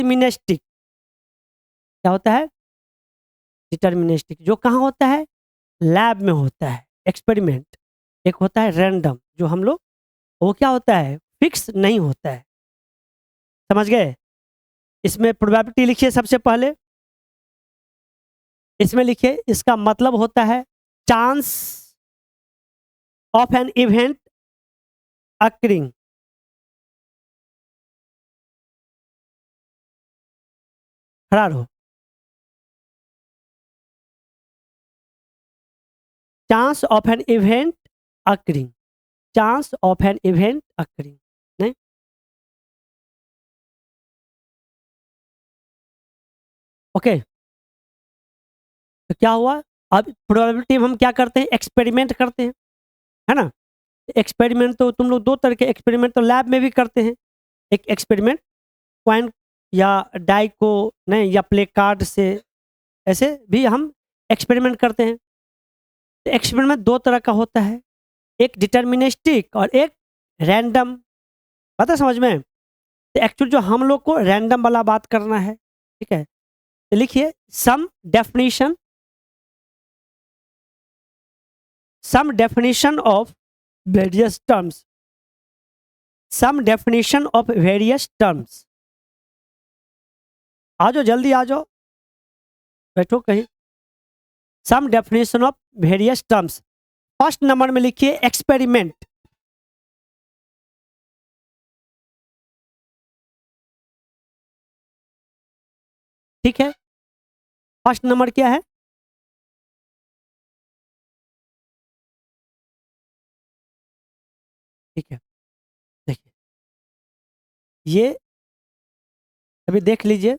Deterministic, क्या होता है? डिटर्मिनिस्टिक, जो कहाँ होता है? लैब में होता है, एक्सपेरिमेंट। एक होता है रैंडम, जो हम लोग, वो क्या होता है? फिक्स नहीं होता है। समझ गए? इसमें प्रोबेबिलिटी लिखिए सबसे पहले। इसमें लिखिए, इसका मतलब होता है chance of an event occurring. खड़ा रहो। Chance of an event occurring, chance of an event occurring. नहीं, ओके। तो क्या हुआ? अब प्रोबेबिलिटी हम क्या करते हैं? एक्सपेरिमेंट करते हैं, है ना? एक्सपेरिमेंट तो तुम लोग दो तरह के एक्सपेरिमेंट तो लैब में भी करते हैं। एक एक्सपेरिमेंट कॉइन या डाई को, नहीं, या प्ले कार्ड से, ऐसे भी हम एक्सपेरिमेंट करते हैं। तो एक्सपेरिमेंट दो तरह का होता है, एक डिटर्मिनिस्टिक और एक रैंडम। पता समझ में? तो एक्चुअल जो हम लोग को रैंडम वाला बात करना है, ठीक है? तो लिखिए, some definition of various terms, some definition of various terms. आ जाओ, जल्दी आ जाओ, बैठो कहीं। Some definition of various terms. First number में लिखिए एक्सपेरिमेंट। ठीक है, फर्स्ट नंबर क्या है? ठीक है, देखिए, ये अभी देख लीजिए।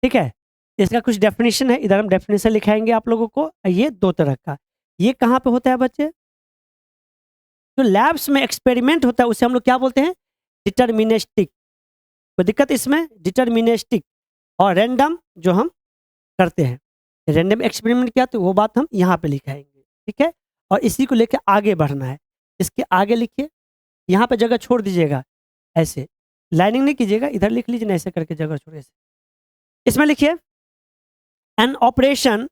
ठीक है, इसका कुछ डेफिनेशन है, इधर हम डेफिनेशन लिखाएंगे आप लोगों को। ये दो तरह का, ये कहाँ पे होता है बच्चे? जो लैब्स में एक्सपेरिमेंट होता है उसे हम लोग क्या बोलते हैं? डिटर्मिनिस्टिक। कोई दिक्कत इसमें? डिटर्मिनिस्टिक। और रैंडम जो हम करते हैं, रैंडम एक्सपेरिमेंट क्या, तो वो बात हम यहाँ पे लिखाएंगे। ठीक है, और इसी को लेकर आगे बढ़ना है। इसके आगे लिखिए, यहाँ पे जगह छोड़ दीजिएगा, ऐसे लाइनिंग नहीं कीजिएगा, इधर लिख लीजिए ना, ऐसे करके जगह छोड़िए। इसमें लिखिए, an operation,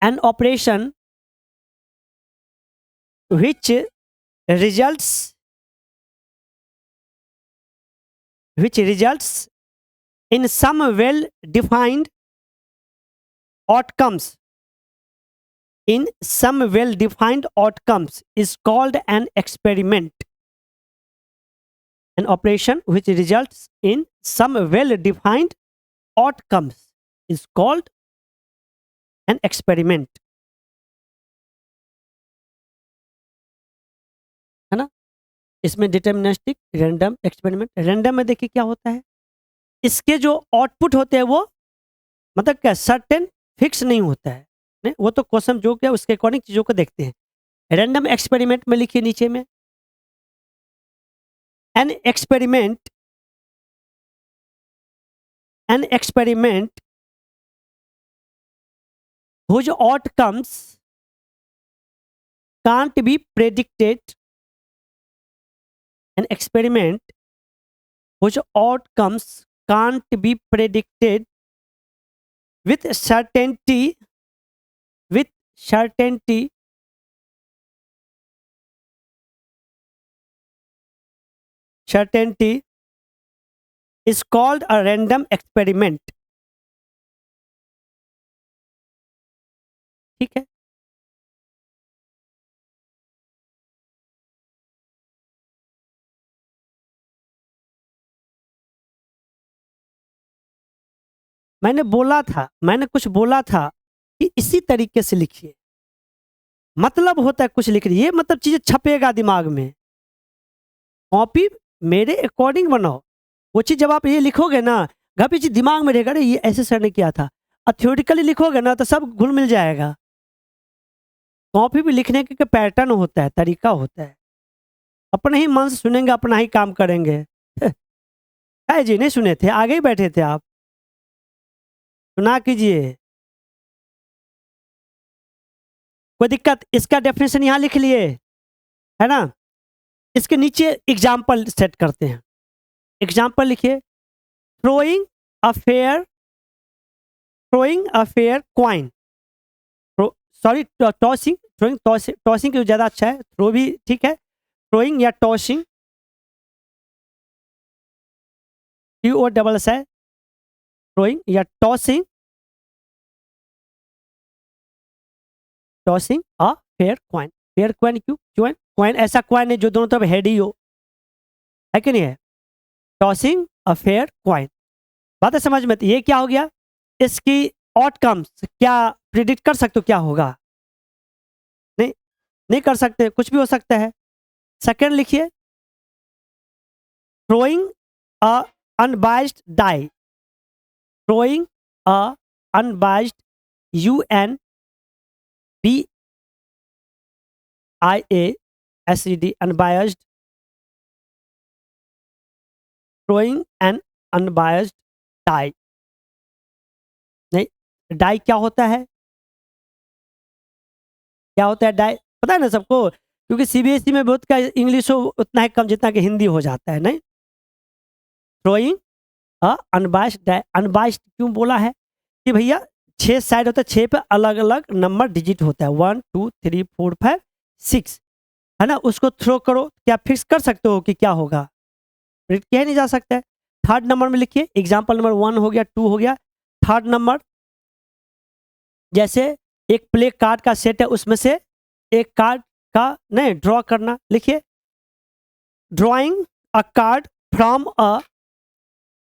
an operation which results, which results in some well defined outcomes, in some well defined outcomes is called an experiment. An operation which results in some well defined outcomes is called an experiment. है ना? इसमें deterministic, random, experiment. Random में देखिए क्या होता है, इसके जो आउटपुट होते हैं वो मतलब क्या, सर्टेन फिक्स नहीं होता है। नहीं, वो तो क्वेश्चन जो क्या उसके अकॉर्डिंग चीज़ों को देखते हैं। रैंडम एक्सपेरिमेंट में लिखिए नीचे में, an experiment, an experiment whose outcomes can't be predicted, an experiment whose outcomes can't be predicted with certainty, with certainty, certainty is called a random experiment. ठीक है, मैंने बोला था, मैंने कुछ बोला था कि इसी तरीके से लिखिए। मतलब होता है कुछ लिख रही है, मतलब चीजें छपेगा दिमाग में। कॉपी मेरे अकॉर्डिंग बनाओ। वो चीज जब आप ये लिखोगे ना, घपी चीज दिमाग में रहेगा, अरे ये ऐसे सर ने किया था। और थ्योरेटिकली लिखोगे ना तो सब घुल मिल जाएगा। कॉपी भी लिखने के पैटर्न होता है, तरीका होता है। अपने ही मन से सुनेंगे, अपना ही काम करेंगे। है जी, नहीं सुने थे? आगे ही बैठे थे आप, सुना कीजिए। कोई दिक्कत? इसका डेफिनेशन यहाँ लिख लिए, है ना? इसके नीचे एग्जाम्पल सेट करते हैं। एग्जाम्पल लिखिए, throwing a fair coin, sorry tossing, throwing, tossing की ज़्यादा अच्छा है, थ्रो भी ठीक है, थ्रोइंग या टॉसिंग, TOSS, थ्रोइंग या tossing a fair coin. Fair coin क्यों? क्वाइन ऐसा क्वाइन है जो दोनों तरफ हेड ही हो, है कि नहीं है? टॉसिंग अ फेयर क्वाइन, बात है समझ में? तो ये क्या हो गया? इसकी आउटकम्स क्या प्रिडिक्ट कर सकते हो क्या होगा? नहीं, नहीं कर सकते, कुछ भी हो सकता है। सेकंड लिखिए, throwing a unbiased die, throwing a unbiased, UNBIASED, unbiased, throwing an unbiased die. नहीं, डाई क्या होता है? क्या होता है डाई? पता है ना सबको? क्योंकि CBSE में बहुत का इंग्लिश हो उतना है कम जितना कि हिंदी हो जाता है। नहीं, थ्रोइंग अनबाइस्ड डाई। अनबाइस्ड क्यों बोला है? कि भैया 6 साइड होता है, 6 पे अलग अलग नंबर डिजिट होता है, 1 2 3 4 5 6, है ना? उसको थ्रो करो, क्या फिक्स कर सकते हो कि क्या होगा? प्रिडिक्ट किया ही नहीं जा सकता है। थर्ड नंबर में लिखिए, एग्जाम्पल नंबर 1 हो गया, 2 हो गया। थर्ड नंबर, जैसे एक प्ले कार्ड का सेट है, उसमें से एक कार्ड का नहीं ड्रॉ करना। लिखिए, drawing a card from a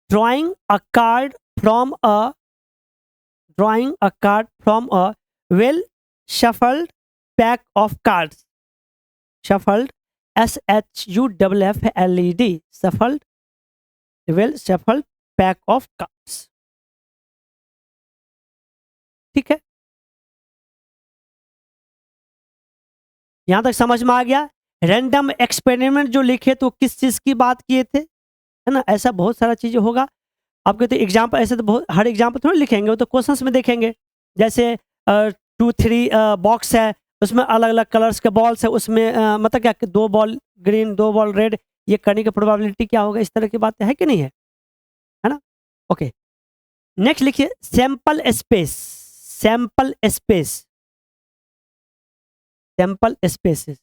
drawing a card from a drawing a card from a well shuffled pack of cards, shuffled, SHUFFLED, shuffled, well shuffled pack of cards। ठीक है, यहां तक समझ में आ गया? रैंडम एक्सपेरिमेंट जो लिखे तो किस चीज की बात किए थे, है ना? ऐसा बहुत सारा चीजें होगा आपके। तो एग्जाम्पल ऐसे तो बहुत, हर एग्जाम्पल थोड़ी लिखेंगे, वो तो क्वेश्चंस में देखेंगे। जैसे 2 3 बॉक्स है, उसमें अलग अलग कलर्स के बॉल्स है, उसमें मतलब क्या 2 बॉल ग्रीन 2 बॉल रेड, ये करने की प्रोबेबिलिटी क्या होगा? इस तरह की बातें है कि नहीं है ना? ओके, नेक्स्ट लिखिए, sample space, sample space, sample spaces.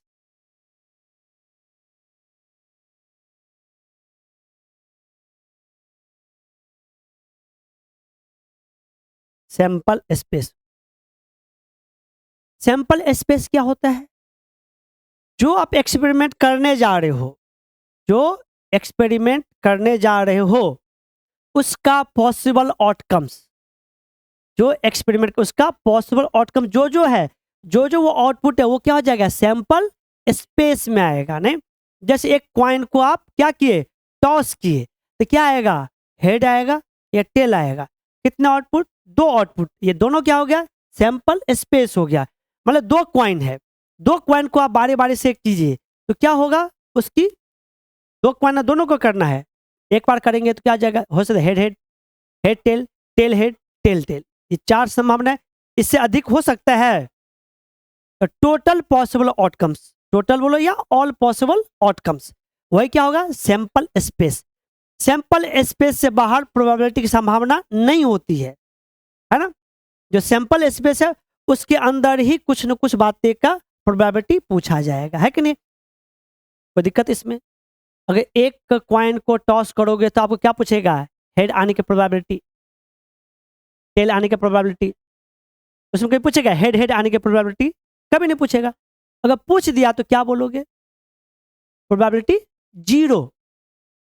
Sample space, sample space क्या होता है? जो आप एक्सपेरिमेंट करने जा रहे हो, जो एक्सपेरिमेंट करने जा रहे हो, उसका पॉसिबल आउटकम्स, जो एक्सपेरिमेंट उसका पॉसिबल आउटकम जो जो है, जो जो वो आउटपुट है, वो क्या हो जाएगा? सैंपल स्पेस में आएगा। नहीं, जैसे एक कॉइन को आप क्या किए? टॉस किए, तो क्या आएगा? हेड आएगा या टेल आएगा? कितना आउटपुट? 2 आउटपुट, ये दोनों क्या हो गया? सैंपल स्पेस हो गया। मतलब 2 कॉइन है, 2 कॉइन को आप बारी बारी से कीजिए, तो क्या होगा? उसकी 2 कॉइन दोनों को करना है, एक बार करेंगे तो क्या आ जाएगा? हो सकता है head head, head tail, tail head, tail tail, ये 4 संभावना है। इससे अधिक हो सकता है। टोटल पॉसिबल आउटकम्स, टोटल बोलो या ऑल पॉसिबल आउटकम्स, वही क्या होगा? Sample space. सैंपल स्पेस से बाहर प्रोबेबिलिटी की संभावना नहीं होती है ना? जो सैंपल स्पेस है उसके अंदर ही कुछ न कुछ बातें का प्रोबेबिलिटी पूछा जाएगा, है कि नहीं? कोई दिक्कत इसमें? अगर एक कॉइन को टॉस करोगे तो आपको क्या पूछेगा? हेड आने की प्रोबेबिलिटी, टेल आने की प्रोबेबिलिटी, उसमें कोई पूछेगा हेड हेड आने की प्रोबेबिलिटी? कभी नहीं पूछेगा। अगर पूछ दिया तो क्या बोलोगे? प्रोबेबिलिटी 0,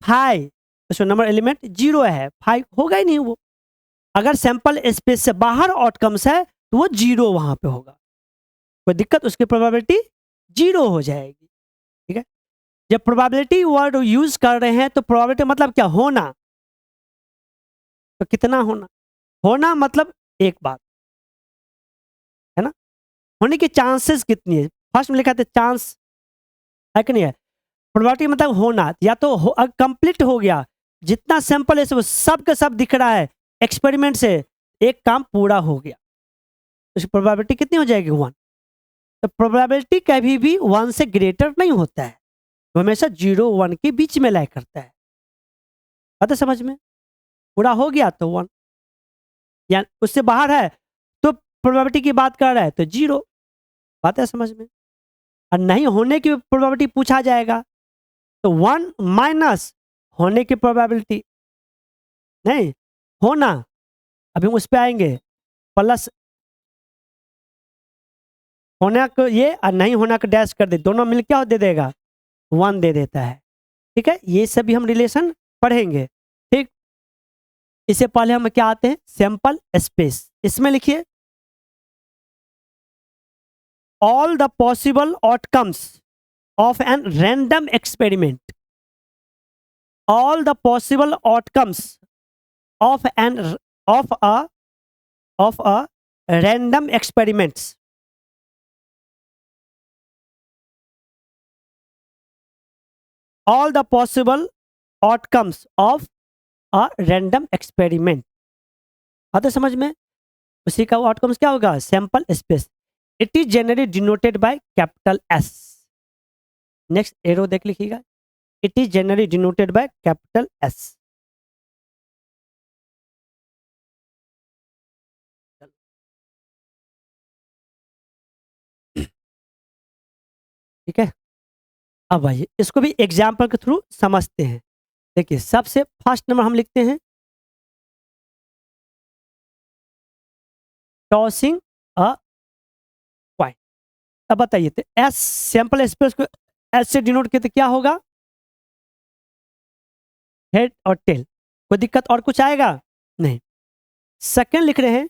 5, उसमें नंबर एलिमेंट 0 है, 5 होगा ही नहीं वो। अगर सैंपल स्पेस से बाहर आउटकम्स है तो वो 0 वहां पे होगा। कोई दिक्कत? उसकी प्रोबेबिलिटी 0 हो जाएगी। ठीक है, जब प्रोबेबिलिटी वर्ड यूज कर रहे हैं तो प्रोबेबिलिटी मतलब क्या? होना। तो कितना होना? होना मतलब एक बात, है ना? होने की चांसेस कितनी है? फर्स्ट में लिखा था चांस, है कि नहीं है? प्रोबेबिलिटी मतलब होना, या तो कंप्लीट हो गया, जितना सैंपल है वो सब का सब दिख रहा है एक्सपेरिमेंट से, एक काम पूरा हो गया, तो प्रोबेबिलिटी कितनी हो जाएगी? 1। तो प्रोबेबिलिटी कभी भी 1 से ग्रेटर नहीं होता है, वो हमेशा 0 1 के बीच में लाई करता है। बात है समझ में? पूरा हो गया तो 1, या उससे बाहर है तो प्रोबेबिलिटी की बात कर रहा है तो 0। बात है समझ में? और नहीं होने की प्रोबेबिलिटी पूछा जाएगा तो 1 माइनस होने की प्रोबेबिलिटी, नहीं होना, अभी हम उस पे आएंगे, प्लस होना को ये और नहीं होना को डैश कर दे, दोनों मिल क्या दे देगा, 1 दे देता है। ठीक है, ये सभी हम रिलेशन पढ़ेंगे। ठीक, इससे पहले हम क्या आते हैं, सैंपल स्पेस। इसमें लिखिए all the possible outcomes of an random experiment, all the possible outcomes of an of a random experiments, all the possible outcomes of a random experiment। आते समझ में? उसी का आउटकम्स क्या होगा, sample space. It is generally denoted by capital S. Next arrow देख लिखिएगा, it is generally denoted by capital S. ठीक है, अब आइए इसको भी एग्जाम्पल के थ्रू समझते हैं। देखिए सबसे फर्स्ट नंबर हम लिखते हैं टॉसिंग अ कॉइन। अब बताइए तो एस सैंपल स्पेस को एस से डिनोट किया तो क्या होगा, हेड और टेल। कोई दिक्कत और कुछ आएगा नहीं। सेकंड लिख रहे हैं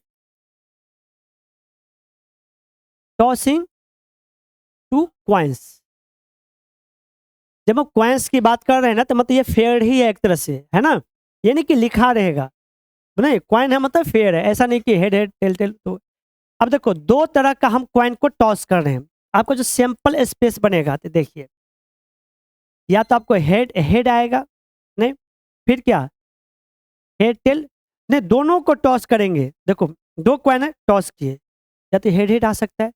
टॉसिंग टू क्वाइंस। जब हम क्वाइंस की बात कर रहे हैं ना तो मतलब ये फेयर ही है एक तरह से, है ना, ये नहीं कि लिखा रहेगा, नहीं क्वाइन है मतलब फेयर है, ऐसा नहीं कि हेड हेड टेल टेल। तो अब देखो दो तरह का हम क्वाइन को टॉस कर रहे हैं। आपको जो सैंपल स्पेस बनेगा तो देखिए, या तो आपको हेड हेड आएगा, नहीं फिर क्या, हेड टेल, नहीं दोनों को टॉस करेंगे। देखो दो क्वाइन है टॉस किए, या तो हेड हेड आ सकता है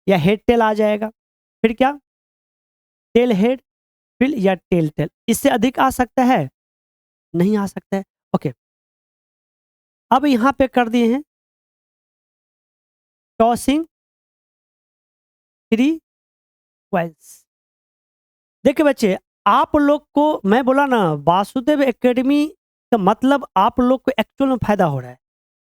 या हेड टेल आ जाएगा, फिर क्या टेल हेड, फिर या टेल टेल। इससे अधिक आ सकता है, नहीं आ सकता है। ओके, अब यहाँ पे कर दिए हैं टॉसिंग थ्री क्वाइंस। देखिए बच्चे, आप लोग को मैं बोला ना वासुदेव एकेडमी का मतलब आप लोग को एक्चुअल में फायदा हो रहा है।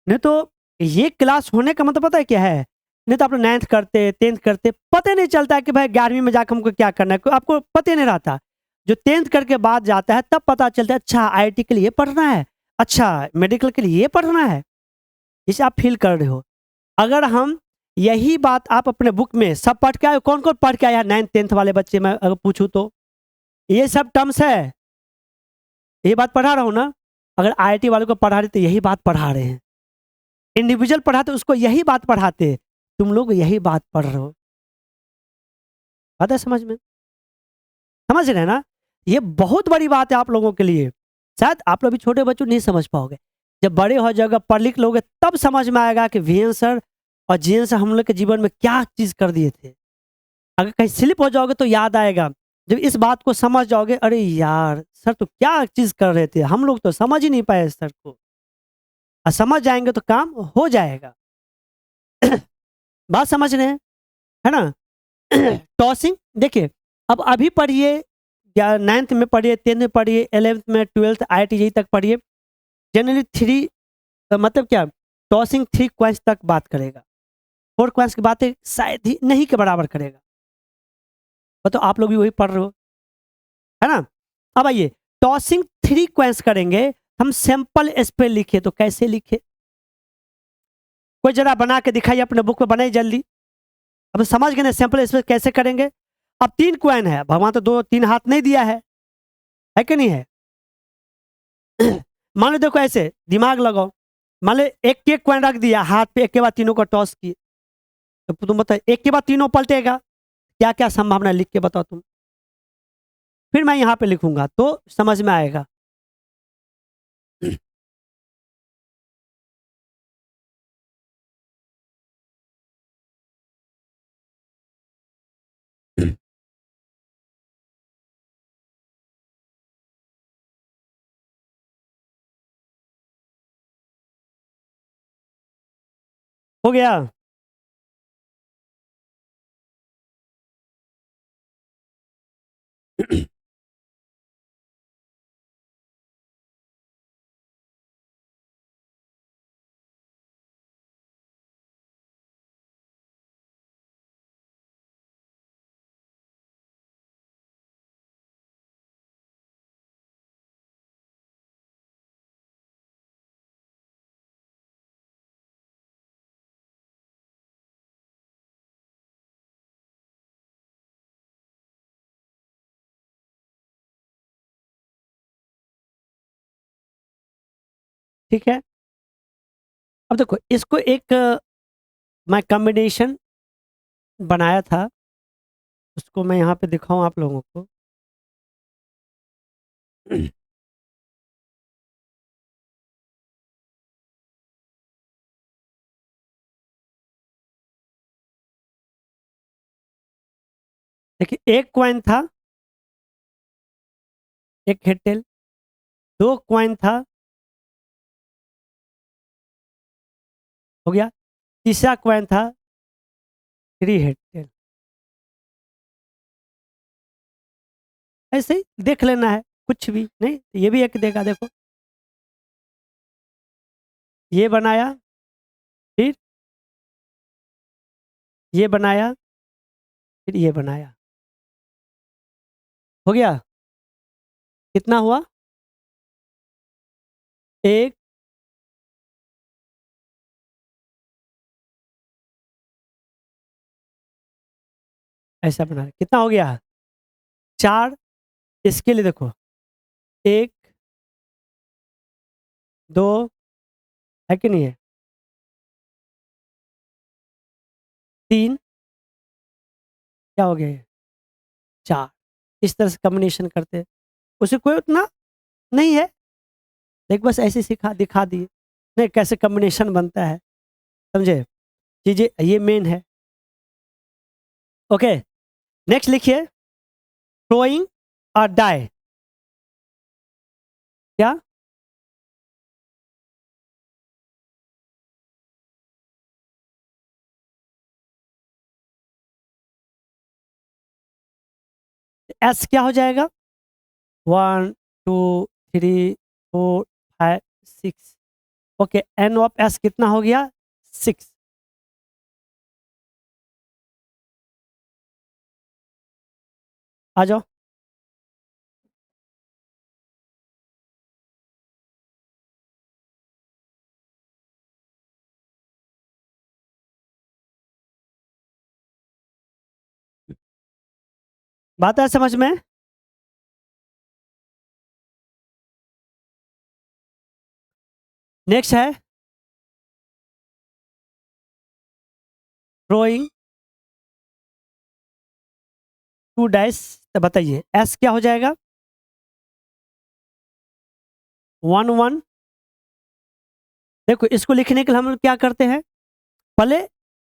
नहीं तो ये क्लास होने का मतलब पता है क्या है, नहीं तो आप लोग 9th करते 10th करते पता ही नहीं चलता है कि भाई 11वीं में जाकर हमको क्या करना है, आपको पता ही नहीं रहता। जो 10th करके बाद जाता है तब पता चलता है अच्छा आईआईटी के लिए पढ़ना है, अच्छा मेडिकल के लिए पढ़ना है, जिसे आप फील कर रहे हो। अगर हम यही बात आप अपने बुक में सब पढ़ के आए, कौन कौन पढ़ के आया 9th 10th वाले बच्चे, मैं अगर पूछूं तो ये सब टर्म्स है, ये बात पढ़ा रहा हूँ ना। अगर आईआईटी वालों को पढ़ा रहे तो यही बात पढ़ा रहे हैं, इंडिविजुअल पढ़ाते उसको यही बात पढ़ाते, तुम लोग यही बात पढ़ रहे हो। बात है समझ में? समझ रहे हैं ना? ये बहुत बड़ी बात है आप लोगों के लिए। शायद आप लोग भी छोटे बच्चों नहीं समझ पाओगे, जब बड़े हो जाओगे पढ़ लिख लोगे तब समझ में आएगा कि वीएन सर और जीएन सर हम लोग के जीवन में क्या चीज कर दिए थे। अगर कहीं स्लिप हो जाओगे तो याद आएगा, जब इस बात को समझ जाओगे अरे यार सर तो क्या चीज कर रहे थे, हम लोग तो समझ ही नहीं पाए सर को। और समझ जाएंगे तो काम हो जाएगा। बात समझ रहे हैं, है ना? टॉसिंग देखिए, अब अभी पढ़िए, या 9th में पढ़िए 10th में पढ़िए 11th में 12th IIT JEE तक पढ़िए। जनरली थ्री मतलब क्या, टॉसिंग 3 क्वेंस तक बात करेगा, 4 क्वेंस की बातें शायद ही नहीं के बराबर करेगा। तो आप लोग भी वही पढ़ रहे हो, है ना? अब आइए टॉसिंग 3 क्वेंस करेंगे, हम सैंपल स्पेल लिखे तो कैसे लिखे, कोई जरा बना के दिखाइए, अपने बुक में बनाइए जल्दी। अब समझ गए ना सैंपल स्पेल कैसे करेंगे। अब 3 क्वेन है, भगवान तो 2 3 हाथ नहीं दिया है कि नहीं है? मान लो देखो ऐसे दिमाग लगाओ, मान लो एक एक क्वेन रख दिया हाथ पे, एक के बाद तीनों को टॉस किए, तो तुम बताओ एक के बाद तीनों पलटेगा, क्या क्या संभावना लिख के बताओ तुम, फिर मैं यहाँ पे लिखूंगा तो समझ में आएगा। हो गया। ठीक है। अब देखो इसको एक मैं कॉम्बिनेशन बनाया था, उसको मैं यहाँ पे दिखाऊँ आप लोगों को। देखिए एक कॉइन था, एक हेड टेल, 2 कॉइन था, हो गया, तीसरा कॉइन था, 3 हेड टेल। ऐसे ही देख लेना है, कुछ भी नहीं, ये भी एक देगा देखो, ये बनाया, फिर ये बनाया, फिर ये बनाया, हो गया। कितना हुआ? 1, ऐसा बनाया, कितना हो गया? 4। इसके लिए देखो, 1, 2 है कि नहीं है? 3, क्या हो गया ये? 4। इस तरह से कॉम्बिनेशन करते हैं। उसे कोई उतना नहीं है, देख बस ऐसे सिखा दिखा दिए। नहीं कैसे कॉम्बिनेशन बनता है, समझे? चीज़ें ये मेन है। ओके, नेक्स्ट लिखिए, थ्रोइंग और डाई। क्या? एस क्या हो जाएगा? 1, 2, 3, 4, 5, 6। ओके, एन ऑफ एस कितना हो गया? 6। आ जाओ। बात है समझ में? नेक्स्ट है थ्रोइंग 2 डाइस। तो बताइए एस क्या हो जाएगा? 1, 1। देखो इसको लिखने के लिए हम लोग क्या करते हैं, पहले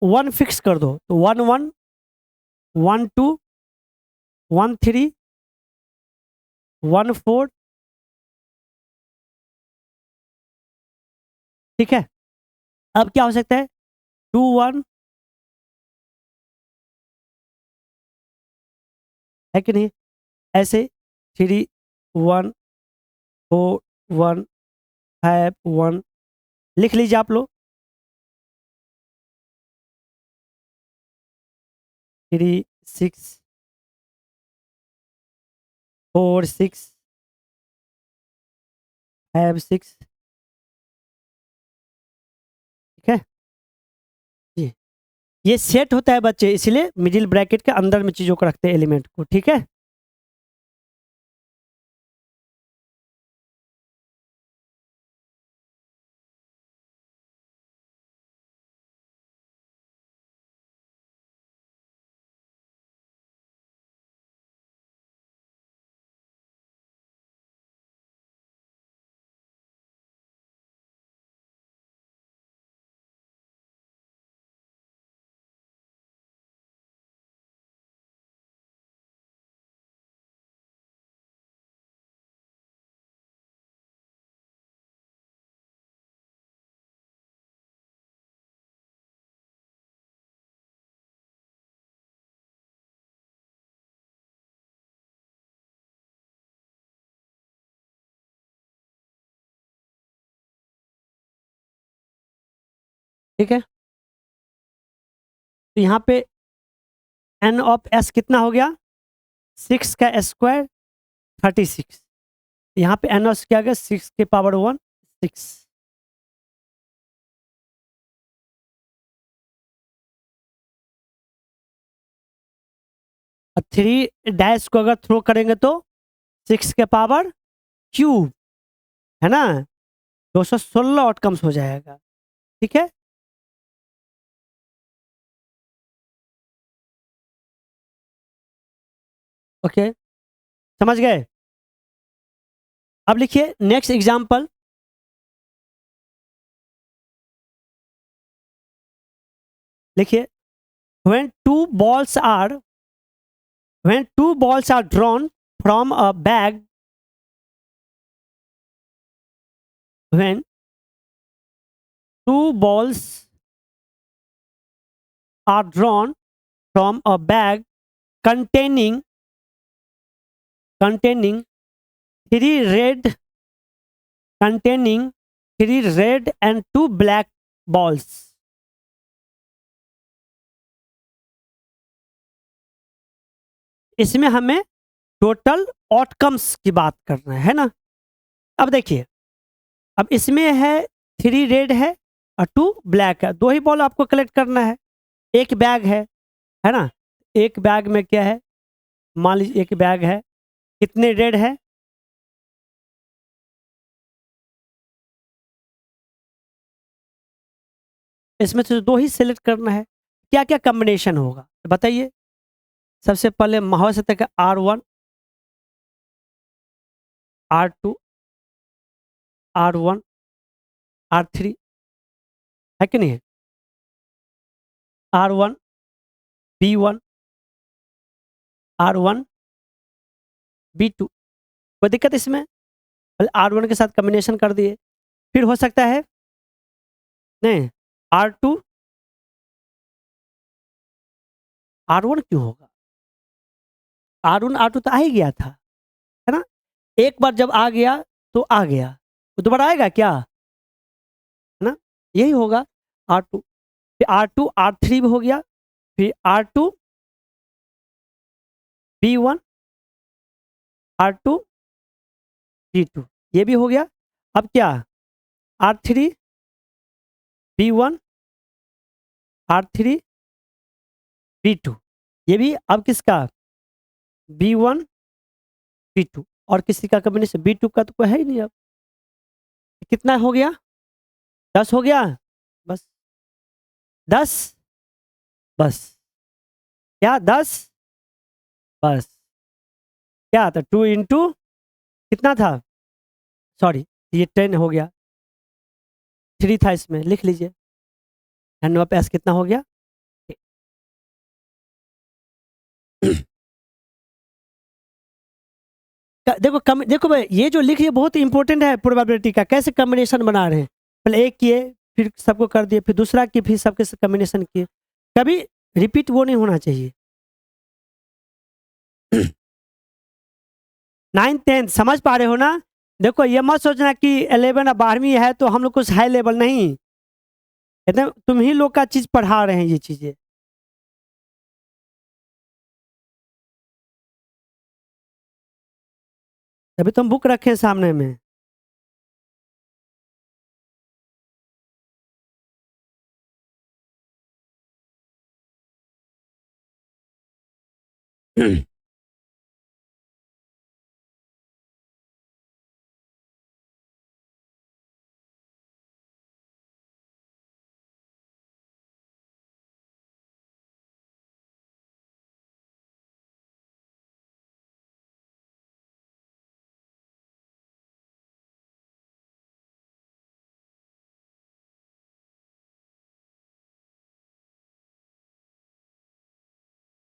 1 फिक्स कर दो, तो 1, 1, 1, 2, 1, 3, 1, 4। ठीक है, अब क्या हो सकता है? 2, 1 है कि नहीं? ऐसे 3, 1, 4, 1, 5, 1 लिख लीजिए आप लोग। 3, 6, 4, 6, 5, 6। ठीक है जी। ये सेट होता है बच्चे, इसलिए मिडिल ब्रैकेट के अंदर में चीजों को रखते हैं, एलिमेंट को। ठीक है। ठीक है, तो यहाँ पे एन ऑफ एस कितना हो गया, 6 का स्क्वायर 36, यहाँ पे एन ऑफ क्या आ गया 6 के पावर 1 6। और 3 डैश को अगर थ्रो करेंगे तो 6 के पावर क्यूब, है ना, 216 आउटकम्स हो जाएगा। ठीक है, ओके, समझ गए। अब लिखिए नेक्स्ट एग्जांपल, लिखिए when two balls are when two balls are drawn from a bag, when two balls are drawn from a bag containing three red containing three red and two black balls, इसमें हमें total outcomes की बात करना है ना। अब देखिए, अब इसमें है 3 रेड है और 2 ब्लैक है, 2 ही बॉल आपको कलेक्ट करना है। एक बैग है ना, एक बैग में क्या है, मान लीजिए एक बैग है, कितने रेड है, इसमें से 2 ही सिलेक्ट करना है। क्या क्या कॉम्बिनेशन होगा बताइए। सबसे पहले हो सकता है R1 R2 R1 R3, है कि नहीं है, R1 B1 R1 B2, कोई दिक्कत इसमें, R1 के साथ कॉम्बिनेशन कर दिए। फिर हो सकता है नहीं R2 R1 क्यों होगा, R1 R2 तो आ ही गया था, है ना, एक बार जब आ गया तो आ गया, वो दोबारा आएगा क्या, है ना, यही होगा R2। फिर R2 R3 भी हो गया, फिर R2 B1 R2 B2 ये भी हो गया। अब क्या R3 B1 R3 B2 ये भी, अब किसका B1 B2 और किसी का कॉम्बिनेशन B2 का तो कोई है ही नहीं। अब कितना हो गया, 10 हो गया, बस 10, बस क्या 10, बस क्या था 2 इंटू कितना था, सॉरी ये 10 हो गया, 3 था इसमें, लिख लीजिए एन ऑफ एस कितना हो गया। देखो देखो भाई, ये जो लिखिए बहुत इंपॉर्टेंट है, प्रोबेबिलिटी का कैसे कॉम्बिनेशन बना रहे हैं, पहले एक किए फिर सबको कर दिए, फिर दूसरा किए फिर सबके कॉम्बिनेशन किए, कभी रिपीट वो नहीं होना चाहिए। 9th 10th समझ पा रहे हो ना। देखो ये मत सोचना कि 11 और 12वीं है तो हम लोग कुछ हाई लेवल नहीं, एकदम तुम ही लोग का चीज पढ़ा रहे हैं ये चीजें। अभी तो हम बुक रखे हैं सामने में।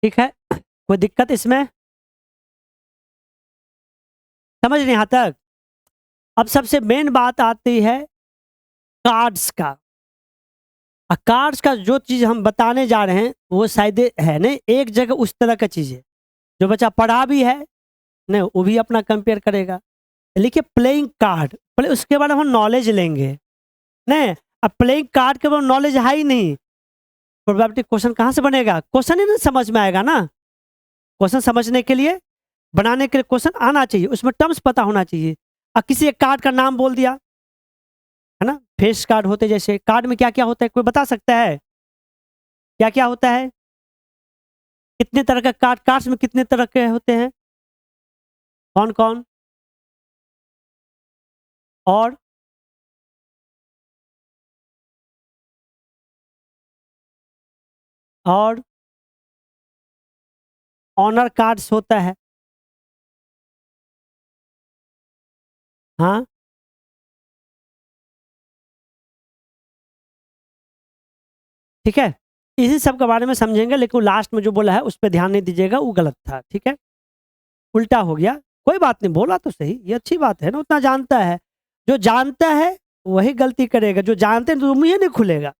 ठीक है, कोई दिक्कत इसमें, समझ नहीं यहाँ तक। अब सबसे मेन बात आती है कार्ड्स का। कार्ड्स का जो चीज हम बताने जा रहे हैं वो शायद है नहीं एक जगह उस तरह का चीज है, जो बच्चा पढ़ा भी है नहीं वो भी अपना कंपेयर करेगा। लिखिए प्लेइंग कार्ड, पहले उसके बारे में हम नॉलेज लेंगे नहीं। अब प्लेइंग कार्ड के ऊपर नॉलेज है ही नहीं, प्रोबेबिलिटी क्वेश्चन कहाँ से बनेगा? क्वेश्चन ही नहीं समझ में आएगा ना। क्वेश्चन समझने के लिए, बनाने के लिए क्वेश्चन आना चाहिए, उसमें टर्म्स पता होना चाहिए। अब किसी एक कार्ड का नाम बोल दिया, है ना, फेस कार्ड होते जैसे, कार्ड में क्या क्या होता है कोई बता सकता है? क्या क्या होता है? कितने तरह का कार्ड, कार्ड्स में कितने तरह के होते हैं? कौन कौन? और और ऑनर कार्ड्स होता है। हाँ, ठीक है। इसी सब के बारे में समझेंगे, लेकिन लास्ट में जो बोला है उस पर ध्यान नहीं दीजिएगा, वो गलत था, ठीक है, उल्टा हो गया। कोई बात नहीं, बोला तो सही, ये अच्छी बात है ना, उतना जानता है। जो जानता है वही गलती करेगा, जो जानते हैं तो मुंह ही नहीं खुलेगा।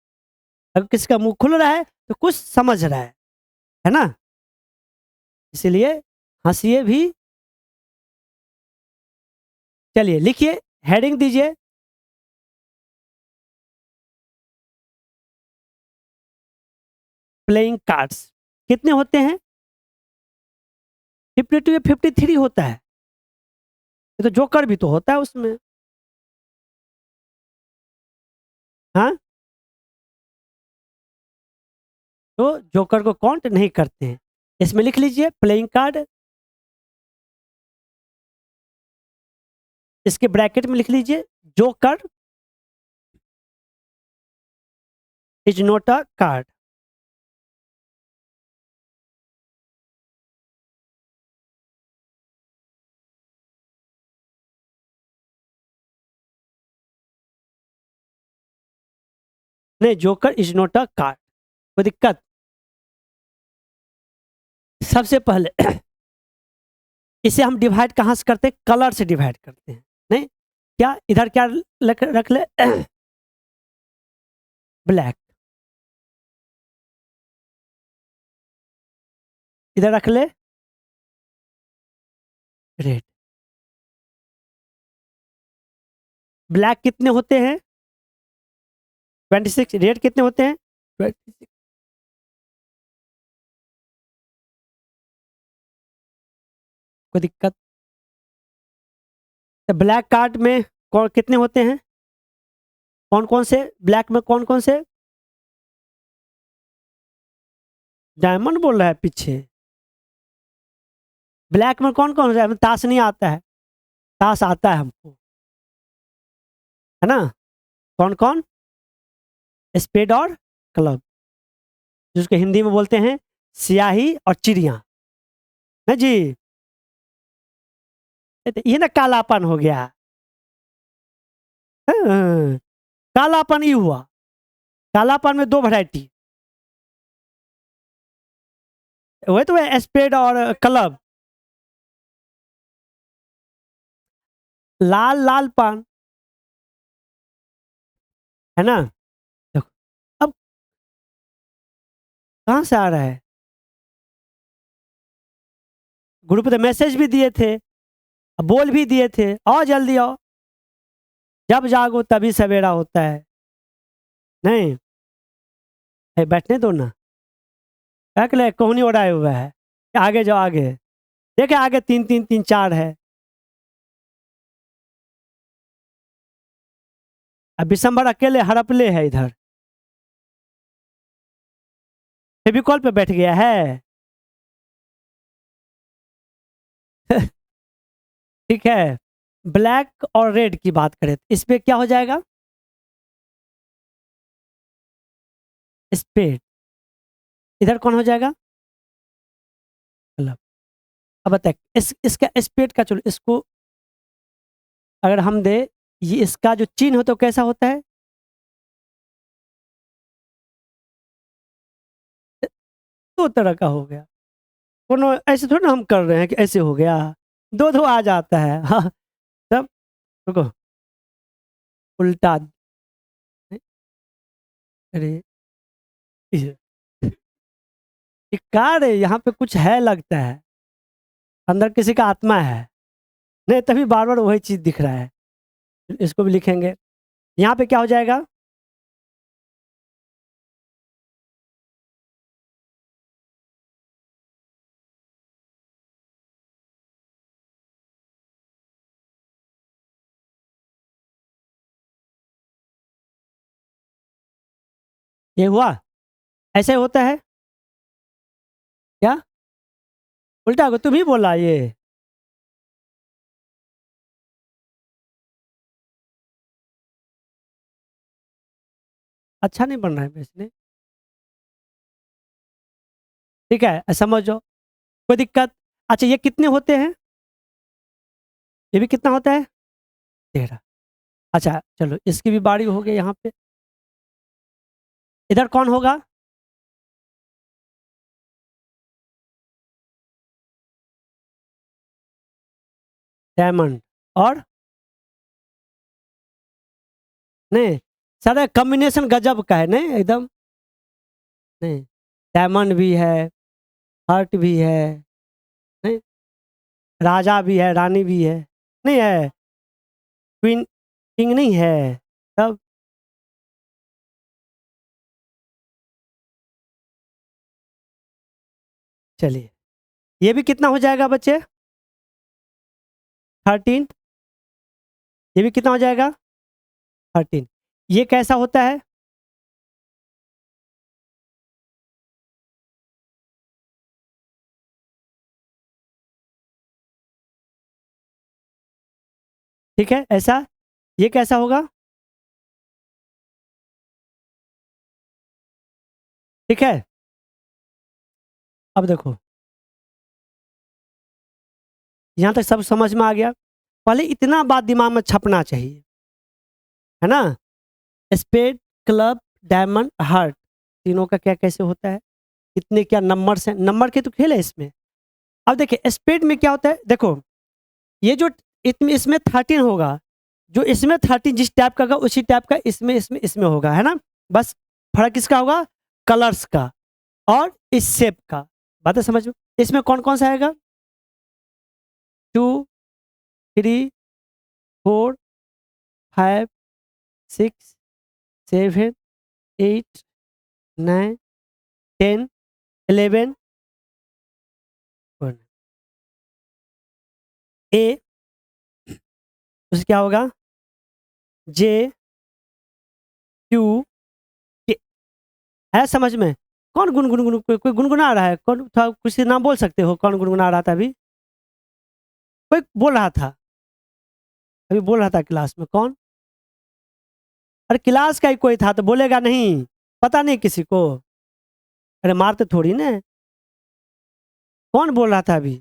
अगर किसी का मुंह खुल रहा है तो कुछ समझ रहा है ना। इसलिए हंसिए भी। चलिए लिखिए, हेडिंग दीजिए। प्लेइंग कार्ड्स कितने होते हैं? 52 या 53 होता है। ये तो जोकर भी तो होता है उसमें। हाँ, तो जोकर को काउंट नहीं करते हैं। इसमें लिख लीजिए प्लेइंग कार्ड, इसके ब्रैकेट में लिख लीजिए joker is not a card. नहीं, joker is not a card. कोई दिक्कत? सबसे पहले इसे हम डिवाइड कहाँ से करते हैं? कलर से डिवाइड करते हैं। नहीं, क्या इधर क्या रख ले? ब्लैक। इधर रख ले रेड। ब्लैक कितने होते हैं? 26। रेड कितने होते हैं? 26। कोई दिक्कत? तो ब्लैक कार्ड में कौन कितने होते हैं? कौन कौन से ब्लैक में, कौन कौन से? डायमंड बोल रहा है पीछे। ब्लैक में कौन कौन सा है? ताश नहीं आता है, ताश आता है हमको, है ना। कौन कौन? स्पेड और क्लब, जिसको हिंदी में बोलते हैं सियाही और चिड़िया, है जी। ये ना कालापन हो गया। हाँ, कालापन ये हुआ। कालापन में दो वैरायटी, वही तो है स्पेड और क्लब। लाल लाल पान, है ना। देखो, अब कहाँ से आ रहा है? ग्रुप पे मैसेज भी दिए थे, बोल भी दिए थे, आओ जल्दी आओ, जब जागो तभी सवेरा होता है। नहीं, बैठने दो ना, ले कोहनी उड़ाए हुआ है। आगे जाओ आगे, देखे आगे तीन तीन तीन चार है। अब बिशंबर अकेले हड़पले है इधर, फेविकॉल पे बैठ गया है। ठीक है, ब्लैक और रेड की बात करें तो इस पे क्या हो जाएगा? स्पेड। इधर कौन हो जाएगा? क्लब। अब बताए इसका स्पेड का, चलो इसको अगर हम दे, ये इसका जो चिन्ह हो तो कैसा होता है? दो तरह का हो गया। कोनो ऐसे थोड़ी ना हम कर रहे हैं कि ऐसे हो गया, दो दो आ जाता है। हाँ, तब रुको, उल्टा। अरे ये कार है, यहाँ पे कुछ है लगता है, अंदर किसी का आत्मा है। नहीं, तभी बार बार वही चीज दिख रहा है। इसको भी लिखेंगे। यहाँ पे क्या हो जाएगा? ये हुआ? ऐसे होता है? क्या? उल्टा हो तुम ही बोला ये। अच्छा नहीं बन रहा है बेचने। ठीक है, समझो, कोई दिक्कत? अच्छा ये कितने होते हैं? ये भी कितना होता है? 13। अच्छा चलो इसकी भी बारी हो गई यहाँ पे। इधर कौन होगा? डायमंड। और? नहीं, सारा कॉम्बिनेशन गजब का है, नहीं एकदम। नहीं, डायमंड भी है, हार्ट भी है, नहीं, राजा भी है, रानी भी है, नहीं है, क्वीन, किंग नहीं है, तब? चलिए, ये भी कितना हो जाएगा बच्चे? 13। ये भी कितना हो जाएगा? 13। ये कैसा होता है? ठीक है, ऐसा? ये कैसा होगा? ठीक है, अब देखो, यहाँ तक सब समझ में आ गया। पहले इतना बात दिमाग में छपना चाहिए, है ना? स्पेड, क्लब, डायमंड, हार्ट, तीनों का क्या कैसे होता है? कितने क्या नंबर हैं? नंबर के तो खेल है इसमें। अब देखिए स्पेड में क्या होता है, देखो, ये जो इसमें 13 होगा, जो इसमें 13 जिस टाइप का होगा उसी टाइप का इसमें होगा, है ना? बस फर्क किसका होगा? कलर्स का और इस शेप का। बात है समझ में? इसमें कौन कौन सा आएगा? 2, 3, 4, 5, 6, 7, 8, 9, 10, 11। ए, उससे क्या होगा? जे, क्यू, के। है समझ में? कौन गुनगुन कोई गुनगुना रहा है? कौन था? किसी नाम बोल सकते हो कौन गुनगुना रहा था अभी? कोई बोल रहा था, अभी बोल रहा था क्लास में, कौन? अरे क्लास का ही कोई था तो बोलेगा नहीं? पता नहीं किसी को? अरे मारते थोड़ी ना। कौन बोल रहा था अभी?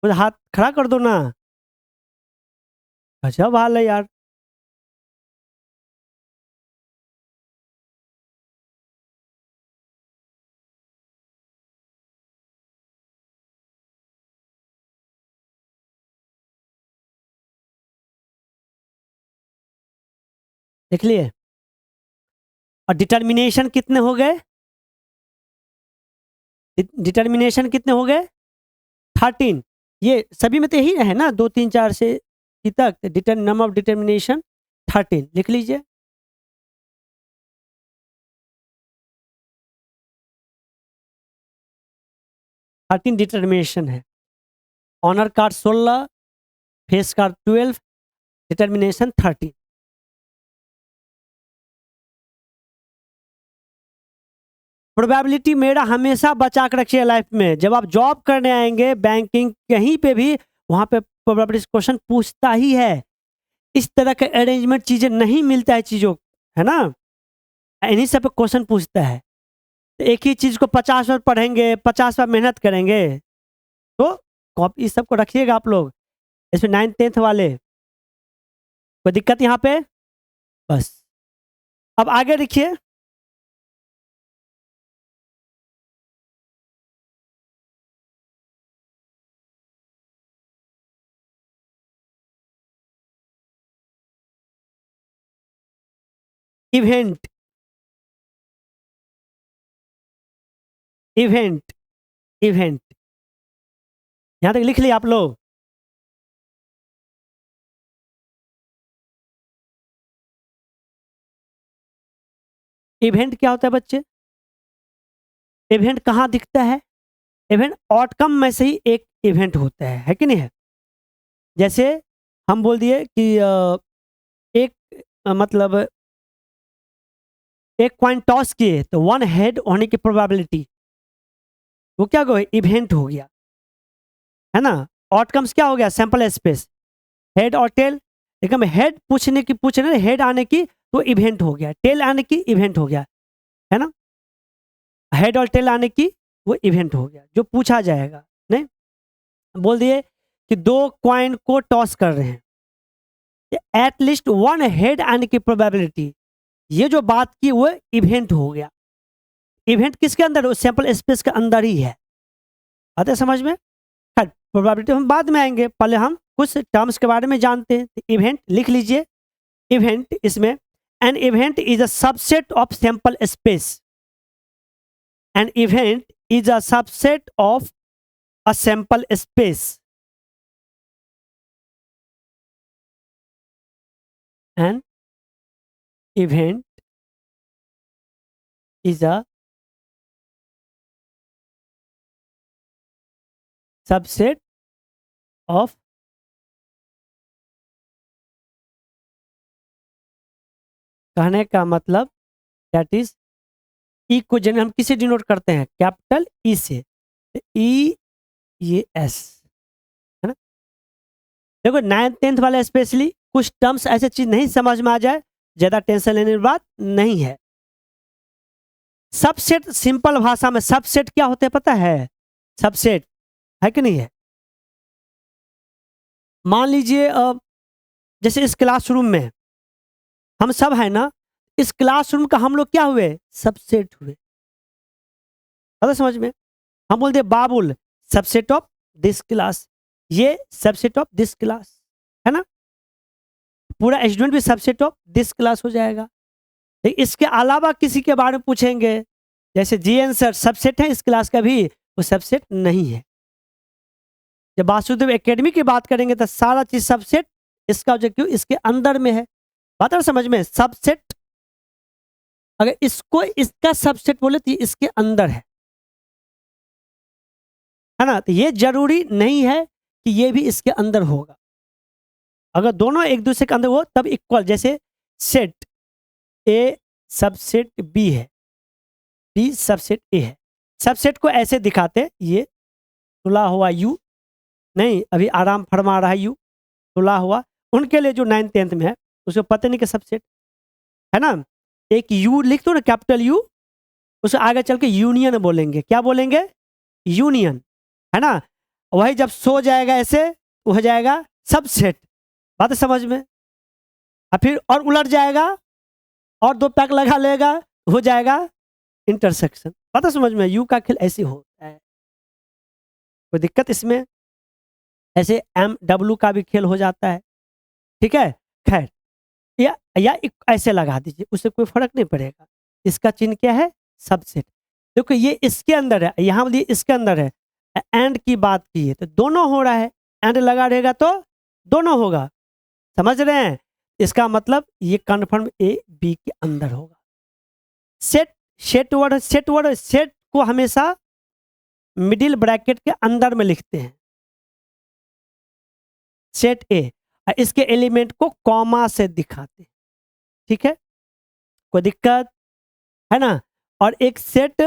मुझे हाथ खड़ा कर दो ना। गजब हाल है यार। देख लिए? और डिटर्मिनेशन कितने हो गए? डिटर्मिनेशन कितने हो गए? 13। ये सभी में तो यही है ना, 2 3 4 से की तक डिटर नंबर ऑफ डिटर्मिनेशन 13 लिख लीजिए। 13 डिटर्मिनेशन है। Honour card 16, face card 12, determination 13। Probability मेरा हमेशा बचा कर रखिए लाइफ में, जब आप जॉब करने आएंगे बैंकिंग कहीं पे भी, वहां पे प्रोबेबिलिटी क्वेश्चन पूछता ही है। इस तरह के अरेंजमेंट चीजें नहीं मिलता है चीजों, है ना? इन्हीं सब पे क्वेश्चन पूछता है। तो एक ही चीज को 50 बार पढ़ेंगे, 50 बार मेहनत करेंगे, तो कॉपी सबको रखिएगा आप लोग, इसमें 9th 10th वाले। कोई दिक्कत यहाँ पे? बस, अब आगे देखिए। इवेंट, इवेंट, इवेंट, यहाँ तक लिख लिया आप लोग? इवेंट क्या होता है बच्चे? इवेंट कहाँ दिखता है? इवेंट आउटकम में से ही एक इवेंट होता है कि नहीं है? जैसे हम बोल दिए कि एक मतलब एक कॉइन टॉस किए तो वन हेड होने की प्रोबेबिलिटी, वो क्या हो गया, इवेंट हो गया, है ना। आउटकम्स क्या हो गया, सैंपल स्पेस, हेड और टेल। लेकिन हेड पूछ रहे हेड आने की तो इवेंट हो गया, टेल आने की इवेंट हो गया, है ना। हेड और टेल आने की वो इवेंट हो गया जो पूछा जाएगा। नहीं, बोल दिए कि दो कॉइन को टॉस कर रहे हैं, एट लीस्ट वन हेड आने की प्रोबेबिलिटी, ये जो बात की वो इवेंट हो गया। इवेंट किसके अंदर है, सैंपल स्पेस के अंदर ही है। आते समझ में। खैर प्रोबेबिलिटी हम बाद में आएंगे, पहले हम कुछ टर्म्स के बारे में जानते हैं। इवेंट लिख लीजिए। इवेंट इसमें an event is a subset of sample space, an event is a subset of a sample space, an event is a subset of कहने का मतलब दैट इज ई को जनरल हम किसे डिनोट करते हैं, कैपिटल ई से, ई ये एस, है ना। देखो 9th-10th वाले स्पेशली कुछ टर्म्स ऐसे चीज नहीं समझ में आ जाए, ज्यादा टेंशन लेने की बात नहीं है। सबसेट सिंपल भाषा में सबसेट क्या होते हैं पता है, सबसेट है कि नहीं है। मान लीजिए जैसे इस क्लासरूम में हम सब है ना, इस क्लासरूम का हम लोग क्या हुए, सबसेट हुए। पता समझ में। हम बोलते बाबुल सबसेट ऑफ दिस क्लास, ये सबसेट ऑफ दिस क्लास, है ना। पूरा स्टूडेंट भी सबसेट ऑफ दिस क्लास हो जाएगा। लेकिन इसके अलावा किसी के बारे में पूछेंगे, जैसे जीएन सर सबसेट है इस क्लास का भी, वो सबसेट नहीं है। जब वासुदेव एकेडमी की बात करेंगे तो सारा चीज सबसेट इसका ऑब्जेक्टिव इसके अंदर में है। बात है समझ में। सबसेट अगर इसको इसका सबसेट बोले तो ये इसके अंदर है ना। तो ये जरूरी नहीं है कि ये भी इसके अंदर होगा। अगर दोनों एक दूसरे के अंदर हो तब इक्वल, जैसे सेट ए सबसेट बी है, बी सबसेट ए है। सबसेट को ऐसे दिखाते, ये तुला हुआ यू, नहीं अभी आराम फरमा रहा है यू, तुला हुआ। उनके लिए जो 9th-10th में है उसको पता नहीं कि सबसेट है ना। एक यू लिख दो ना, कैपिटल यू, उसे आगे चल के यूनियन बोलेंगे। क्या बोलेंगे, यूनियन, है ना। वही जब सो जाएगा ऐसे वो हो जाएगा सबसेट। बात है समझ में। और फिर और उलट जाएगा और दो पैक लगा लेगा, हो जाएगा इंटरसेक्शन। पता समझ में। यू का खेल ऐसे होता है, कोई दिक्कत इसमें। ऐसे एम डब्ल्यू का भी खेल हो जाता है, ठीक है। खैर ऐसे लगा दीजिए, उससे कोई फर्क नहीं पड़ेगा। इसका चिन्ह क्या है, सबसेट। देखो ये इसके अंदर है, यहाँ बोलिए इसके अंदर है। एंड की बात की है तो दोनों हो रहा है, एंड लगा रहेगा तो दोनों होगा। समझ रहे हैं। इसका मतलब ये कन्फर्म ए बी के अंदर होगा। सेट सेट वर्ड सेट को हमेशा मिडिल ब्रैकेट के अंदर में लिखते हैं, सेट ए। इसके एलिमेंट को कॉमा से दिखाते हैं, ठीक है। कोई दिक्कत है ना। और एक सेट